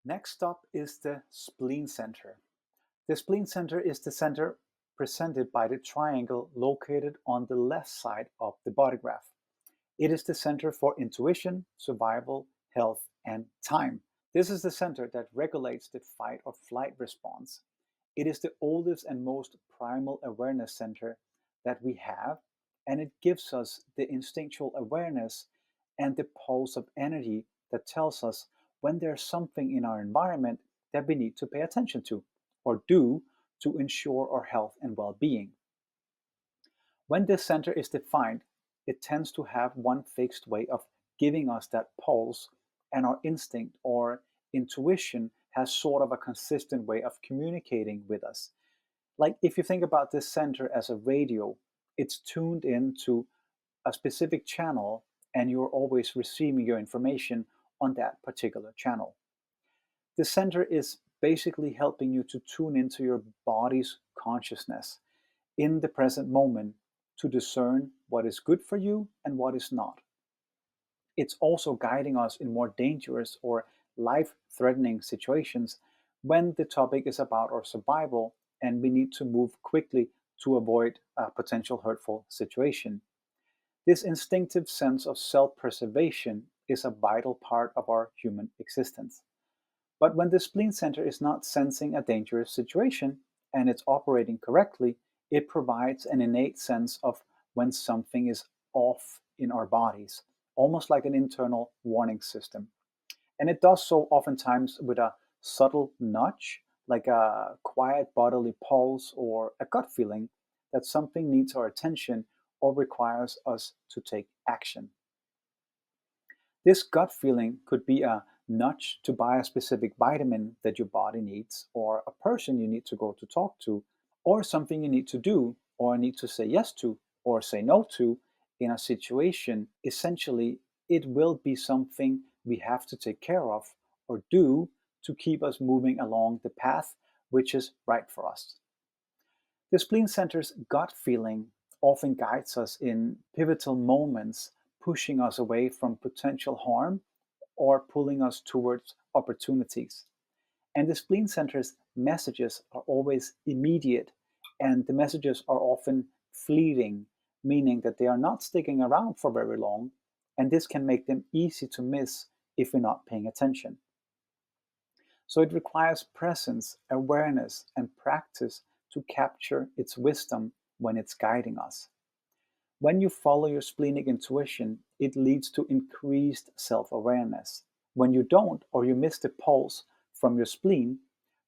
Next up is the Spleen Center. The Spleen Center is the center presented by the triangle located on the left side of the body graph. It is the center for intuition, survival, health, and time. This is the center that regulates the fight or flight response. It is the oldest and most primal awareness center that we have, and it gives us the instinctual awareness and the pulse of energy that tells us when there's something in our environment that we need to pay attention to or do to ensure our health and well being. When this center is defined, it tends to have one fixed way of giving us that pulse, and our instinct or intuition has sort of a consistent way of communicating with us. Like if you think about this center as a radio, it's tuned into a specific channel and you're always receiving your information on that particular channel. The center is basically helping you to tune into your body's consciousness in the present moment to discern what is good for you and what is not. It's also guiding us in more dangerous or life-threatening situations when the topic is about our survival and we need to move quickly to avoid a potential hurtful situation. This instinctive sense of self-preservation is a vital part of our human existence. But when the spleen center is not sensing a dangerous situation and it's operating correctly, it provides an innate sense of when something is off in our bodies, almost like an internal warning system. And it does so oftentimes with a subtle nudge, like a quiet bodily pulse or a gut feeling that something needs our attention or requires us to take action. This gut feeling could be a nudge to buy a specific vitamin that your body needs, or a person you need to go to talk to, or something you need to do or need to say yes to or say no to in a situation. Essentially, it will be something we have to take care of or do to keep us moving along the path which is right for us. The spleen center's gut feeling often guides us in pivotal moments, pushing us away from potential harm or pulling us towards opportunities. And the spleen center's messages are always immediate, and the messages are often fleeting, meaning that they are not sticking around for very long, and this can make them easy to miss if we're not paying attention. So it requires presence, awareness, and practice to capture its wisdom when it's guiding us. When you follow your splenic intuition, it leads to increased self-awareness. When you don't, or you miss the pulse from your spleen,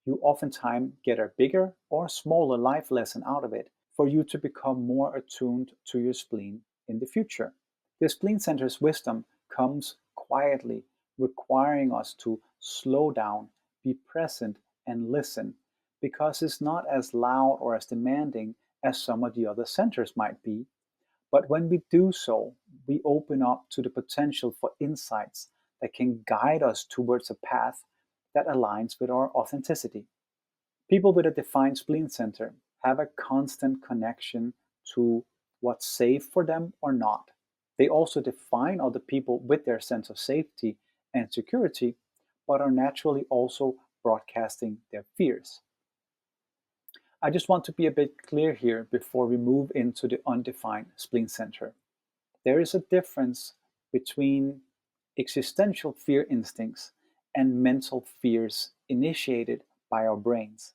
you oftentimes get a bigger or smaller life lesson out of it for you to become more attuned to your spleen in the future. The spleen center's wisdom comes quietly, requiring us to slow down, be present, and listen, because it's not as loud or as demanding as some of the other centers might be. But when we do so, we open up to the potential for insights that can guide us towards a path that aligns with our authenticity. People with a defined spleen center have a constant connection to what's safe for them or not. They also define other people with their sense of safety and security, but are naturally also broadcasting their fears. I just want to be a bit clear here before we move into the undefined spleen center. There is a difference between existential fear instincts and mental fears initiated by our brains.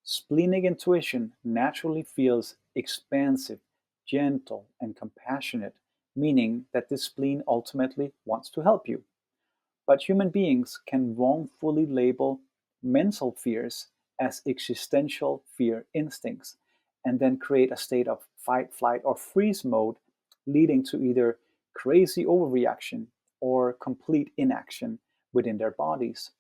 Splenic intuition naturally feels expansive, gentle, and compassionate, meaning that the spleen ultimately wants to help you. But human beings can wrongfully label mental fears as existential fear instincts and then create a state of fight, flight, or freeze mode, leading to either crazy overreaction or complete inaction within their bodies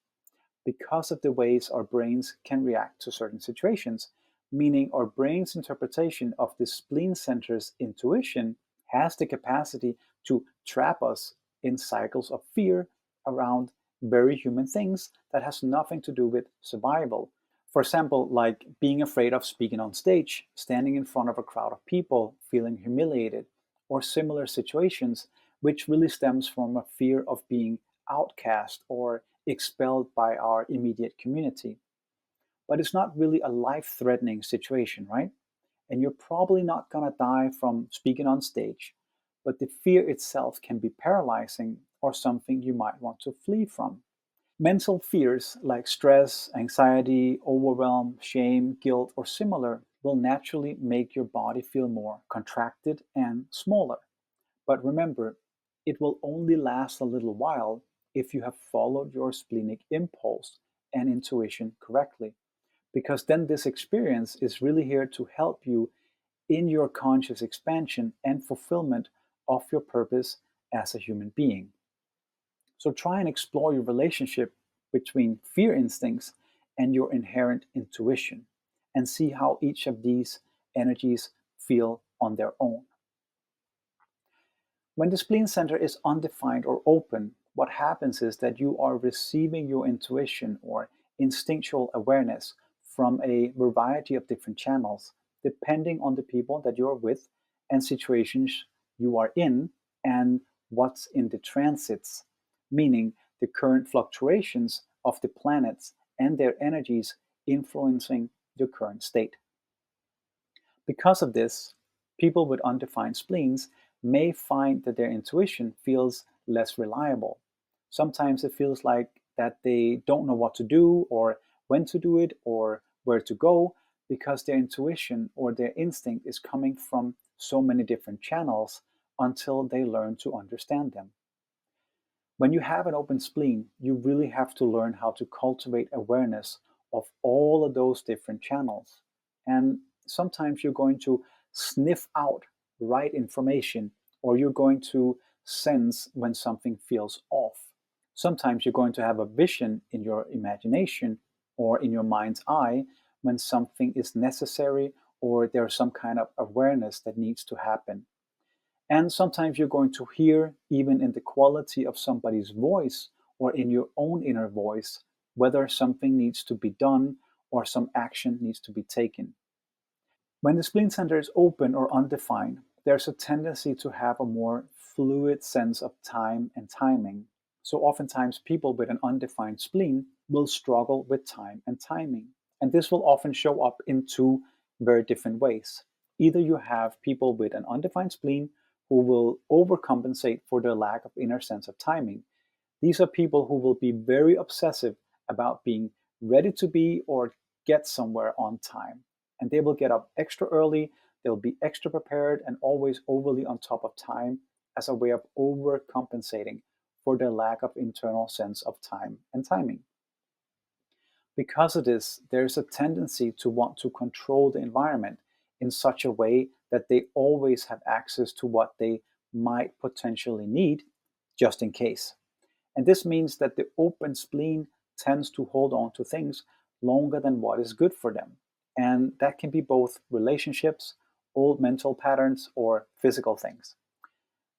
because of the ways our brains can react to certain situations, meaning our brain's interpretation of the spleen center's intuition has the capacity to trap us in cycles of fear around very human things that has nothing to do with survival. For example, like being afraid of speaking on stage, standing in front of a crowd of people, feeling humiliated, or similar situations, which really stems from a fear of being outcast or expelled by our immediate community. But it's not really a life-threatening situation, right? And you're probably not going to die from speaking on stage, but the fear itself can be paralyzing or something you might want to flee from. Mental fears like stress, anxiety, overwhelm, shame, guilt, or similar will naturally make your body feel more contracted and smaller. But remember, it will only last a little while if you have followed your splenic impulse and intuition correctly, because then this experience is really here to help you in your conscious expansion and fulfillment of your purpose as a human being. So try and explore your relationship between fear instincts and your inherent intuition and see how each of these energies feel on their own. When the spleen center is undefined or open, what happens is that you are receiving your intuition or instinctual awareness from a variety of different channels, depending on the people that you're with and situations you are in and what's in the transits, meaning the current fluctuations of the planets and their energies influencing your current state. Because of this, people with undefined spleens may find that their intuition feels less reliable. Sometimes it feels like that they don't know what to do or when to do it or where to go because their intuition or their instinct is coming from so many different channels until they learn to understand them. When you have an open spleen, you really have to learn how to cultivate awareness of all of those different channels. And sometimes you're going to sniff out right information, or you're going to sense when something feels off. Sometimes you're going to have a vision in your imagination or in your mind's eye when something is necessary or there's some kind of awareness that needs to happen. And sometimes you're going to hear, even in the quality of somebody's voice or in your own inner voice, whether something needs to be done or some action needs to be taken. When the spleen center is open or undefined, there's a tendency to have a more fluid sense of time and timing. So oftentimes people with an undefined spleen will struggle with time and timing. And this will often show up in two very different ways. Either you have people with an undefined spleen who will overcompensate for their lack of inner sense of timing. These are people who will be very obsessive about being ready to be or get somewhere on time. And they will get up extra early, they'll be extra prepared and always overly on top of time as a way of overcompensating for their lack of internal sense of time and timing. Because of this, there's a tendency to want to control the environment in such a way that they always have access to what they might potentially need just in case. And this means that the open spleen tends to hold on to things longer than what is good for them. And that can be both relationships, old mental patterns, or physical things.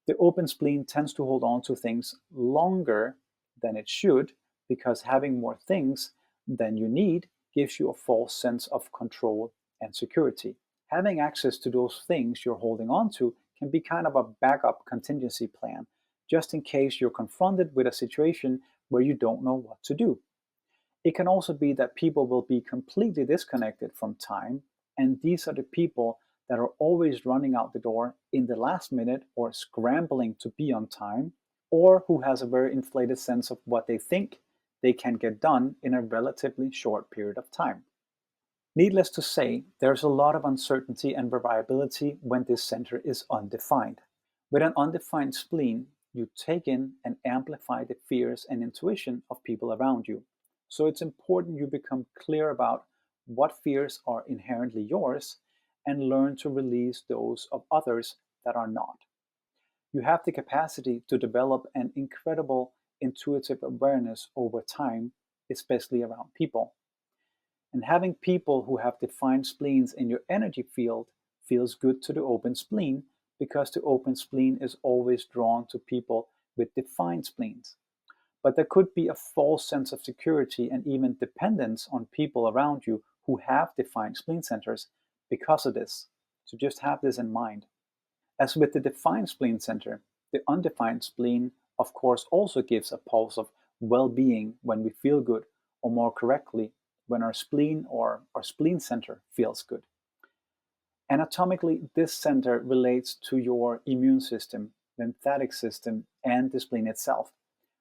The open spleen tends to hold on to things longer than it should because having more things than you need gives you a false sense of control and security. Having access to those things you're holding on to can be kind of a backup contingency plan, just in case you're confronted with a situation where you don't know what to do. It can also be that people will be completely disconnected from time, and these are the people that are always running out the door in the last minute or scrambling to be on time, or who has a very inflated sense of what they think they can get done in a relatively short period of time. Needless to say, there's a lot of uncertainty and variability when this center is undefined. With an undefined spleen, you take in and amplify the fears and intuition of people around you. So it's important you become clear about what fears are inherently yours and learn to release those of others that are not. You have the capacity to develop an incredible intuitive awareness over time, especially around people. And having people who have defined spleens in your energy field feels good to the open spleen because the open spleen is always drawn to people with defined spleens. But there could be a false sense of security and even dependence on people around you who have defined spleen centers because of this. So just have this in mind. As with the defined spleen center, the undefined spleen, of course, also gives a pulse of well-being when we feel good, or more correctly, when our spleen or our spleen center feels good. Anatomically, this center relates to your immune system, lymphatic system, and the spleen itself.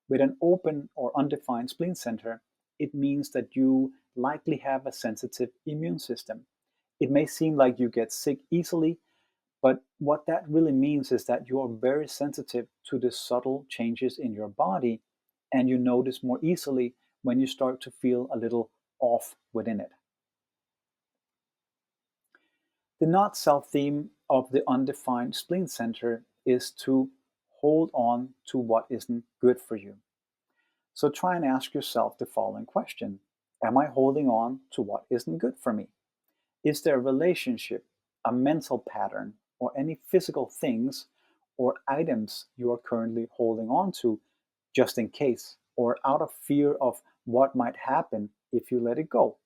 With an open or undefined spleen center, it means that you likely have a sensitive immune system. It may seem like you get sick easily, but what that really means is that you are very sensitive to the subtle changes in your body, and you notice more easily when you start to feel a little off within it. The not self theme of the undefined spleen center is to hold on to what isn't good for you. So try and ask yourself the following question: am I holding on to what isn't good for me? Is there a relationship, a mental pattern, or any physical things or items you are currently holding on to just in case, or out of fear of what might happen if you let it go?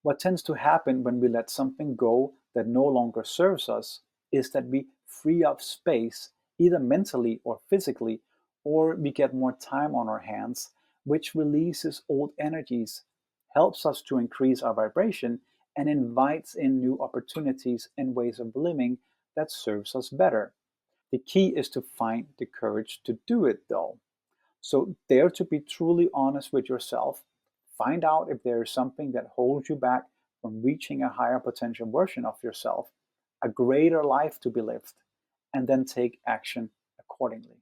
What tends to happen when we let something go that no longer serves us is that we free up space, either mentally or physically, or we get more time on our hands, which releases old energies, helps us to increase our vibration, and invites in new opportunities and ways of living that serves us better. The key is to find the courage to do it, though. So dare to be truly honest with yourself. Find out if there is something that holds you back from reaching a higher potential version of yourself, a greater life to be lived, and then take action accordingly.